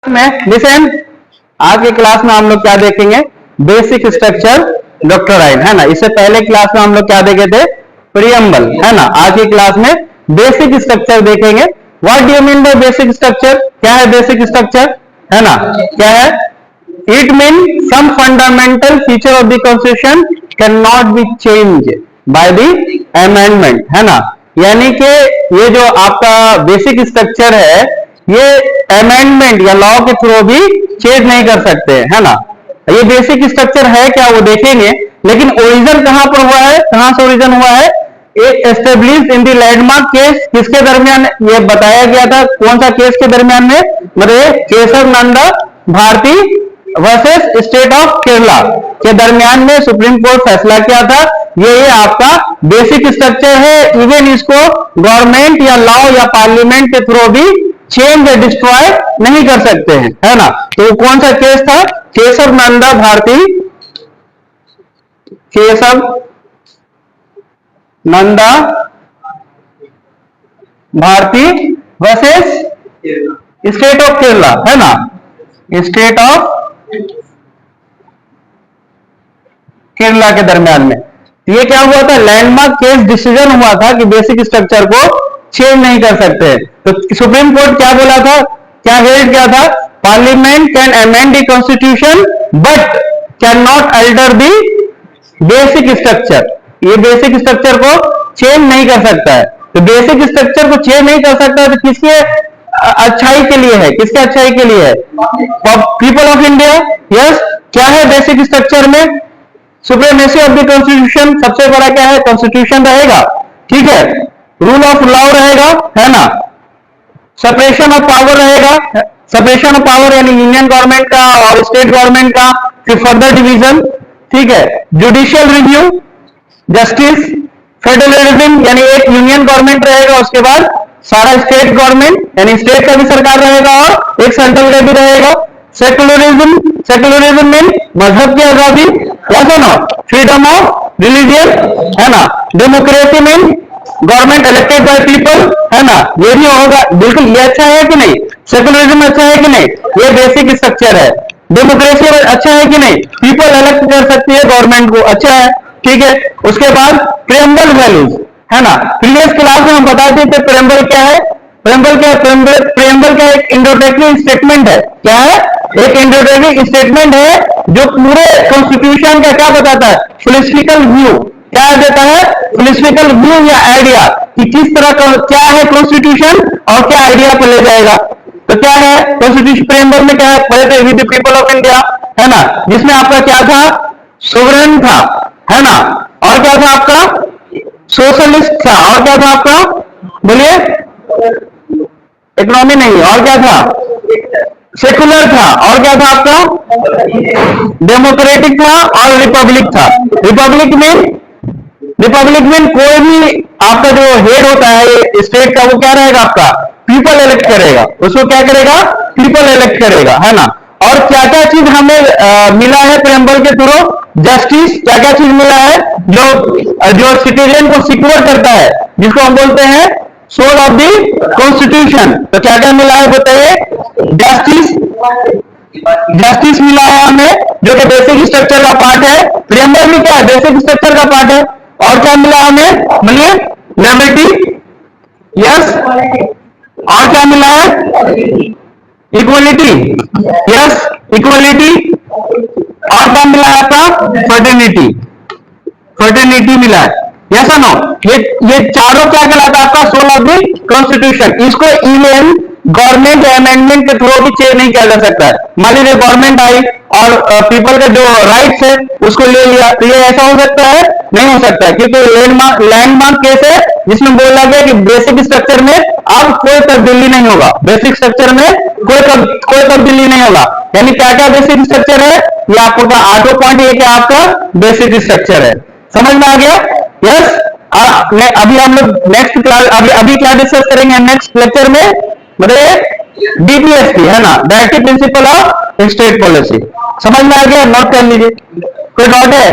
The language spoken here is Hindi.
में लिसन, आज के क्लास में हम लोग क्या देखेंगे, बेसिक स्ट्रक्चर डॉक्ट्राइन, है ना। इससे पहले क्लास में हम लोग क्या देखे थे, प्रियम्बल, है ना। आज की क्लास में बेसिक स्ट्रक्चर देखेंगे। What do you mean by basic structure? क्या है बेसिक स्ट्रक्चर, है ना, क्या है? It mean some fundamental feature of the constitution can not be change by the amendment, है ना। यानी कि ये जो आपका बेसिक स्ट्रक्चर है, ये अमेंडमेंट या लॉ के थ्रू भी चेंज नहीं कर सकते, है ना। ये बेसिक स्ट्रक्चर है क्या, वो देखेंगे। लेकिन ओरिजिन कहां पर हुआ है, कहां से ओरिजिन हुआ है? एक establish in the landmark case, किसके दरमियान ये बताया गया था, कौन सा केस के दरमियान में? मतलब Kesavananda Bharati versus state of Kerala के दरमियान में सुप्रीम कोर्ट फैसला किया था। ये आपका बेसिक स्ट्रक्चर है। इवन इसको गवर्नमेंट या लॉ या पार्लियामेंट के थ्रू भी चेंज या डिस्ट्रॉय नहीं कर सकते हैं, है ना। तो कौन सा केस था? Kesavananda Bharati, Kesavananda Bharati versus state of Kerala, है ना, स्टेट ऑफ केरला के दरमियान में। ये क्या हुआ था? लैंडमार्क केस डिसीजन हुआ था कि बेसिक स्ट्रक्चर को चेंज नहीं कर सकते। तो सुप्रीम कोर्ट क्या बोला था, क्या हेल्ड किया था? Parliament can amend the constitution but can not alter the basic structure. ये बेसिक स्ट्रक्चर को चेंज नहीं कर सकता है। तो बेसिक स्ट्रक्चर को चेंज नहीं कर सकता है, तो किसके अच्छाई के लिए है, किसके अच्छाई के लिए है? People of India. यस, क्या है बेसिक स्ट्रक्चर में? सुप्रीमेसी ऑफ द कॉन्स्टिट्यूशन, सबसे बड़ा क्या है? कॉन्स्टिट्यूशन रहेगा, ठीक है। रूल ऑफ लॉ रहेगा, है ना। सेपरेशन ऑफ पावर रहेगा, सेपरेशन ऑफ पावर यानी यूनियन गवर्नमेंट का और स्टेट गवर्नमेंट का, फिर फर्दर डिवीजन, ठीक है। जुडिशियल रिव्यू, जस्टिस, फेडरलिज्म यानी एक यूनियन गवर्नमेंट रहेगा, उसके बाद सारा स्टेट गवर्नमेंट यानी स्टेट का भी सरकार रहेगा और एक सेंट्रल का भी रहेगा। सेकुलरिज्म, सेकुलरिज्म मीन मजहब की आजादी, ऐसा ना, फ्रीडम ऑफ रिलीजियन, है ना। Democracy mean government elected by people, है ना। ये भी होगा, बिल्कुल। ये अच्छा है कि नहीं? सेकुलरिज्म अच्छा है कि नहीं? ये बेसिक स्ट्रक्चर है। डेमोक्रेसी अच्छा है कि नहीं? पीपल इलेक्ट कर सकती है गवर्नमेंट को, अच्छा है, ठीक है। उसके बाद प्रेम्बल वैल्यूज, है ना। प्रीवियस क्लास में हम बताते थे प्रेम्बल क्या है। प्रेम्बल क्या है? प्रेम्बल का एक इंट्रोडक्टरी स्टेटमेंट है। क्या है? एक इंट्रोडक्टरी स्टेटमेंट है जो पूरे कॉन्स्टिट्यूशन का क्या बताता है? फिलोसफिकल व्यू क्या देता है? फिलोसफिकल व्यू या आइडिया कि किस तरह का क्या है कॉन्स्टिट्यूशन और क्या आइडिया पे ले जाएगा। तो क्या है कॉन्स्टिट्यूशन प्रेम्बल में? क्या है? पहले with the people of India, है ना, जिसमें आपका क्या था? सोवरेन था, है ना। और क्या था आपका? सोशलिस्ट था। और क्या था आपका? बोलिए। इकोनॉमी नहीं, और क्या था? सेकुलर था। और क्या था आपका? डेमोक्रेटिक था और रिपब्लिक था। रिपब्लिक में कोई भी आपका जो हेड होता है स्टेट का, वो क्या रहेगा आपका? पीपल इलेक्ट करेगा, उसको क्या करेगा? पीपल इलेक्ट करेगा, है ना। और क्या क्या चीज हमें मिला है प्रेम्बल के थ्रू? जस्टिस, क्या क्या चीज मिला है जो सिटीजन को सिक्योर करता है, जिसको हम बोलते हैं सोल ऑफ द कॉन्स्टिट्यूशन। तो क्या क्या मिला है बताइए? जस्टिस, जस्टिस मिला है हमें, जो कि बेसिक स्ट्रक्चर का पार्ट है। प्रेम्बल में क्या है? बेसिक स्ट्रक्चर का पार्ट है। और क्या मिला हमें? बोलिए। Liberty, yes. और क्या मिला है? Equality, yes, equality. और क्या मिला है आपका? फ्रेटर्निटी, फ्रेटर्निटी मिला है, यस और नो। ये चारों क्या कहलाता है आपका? Soul of the constitution. इसको इवन गवर्नमेंट अमेंडमेंट के थ्रू भी चेंज नहीं किया जा सकता है। मान लीजिए गवर्नमेंट आई और पीपल के जो राइट्स है उसको ले लिया, तो ये ऐसा हो सकता है? नहीं हो सकता है, क्योंकि लैंडमार्क केस है जिसमें बोला गया कि बेसिक स्ट्रक्चर में अब कोई तब्दीली नहीं होगा। बेसिक स्ट्रक्चर में कोई तब्दीली नहीं होगा। यानी क्या क्या बेसिक स्ट्रक्चर है? ये आपको 8 पॉइंट ये क्या आपका बेसिक स्ट्रक्चर है। समझ में आ गया? यस। अभी हम लोग नेक्स्ट क्लास अभी क्या डिस्कस करेंगे नेक्स्ट लेक्चर में? मतलब डीपीएसपी, है ना, directive principle of state policy. समझ में आ गया? नोट कर लीजिए। कोई डाउट है?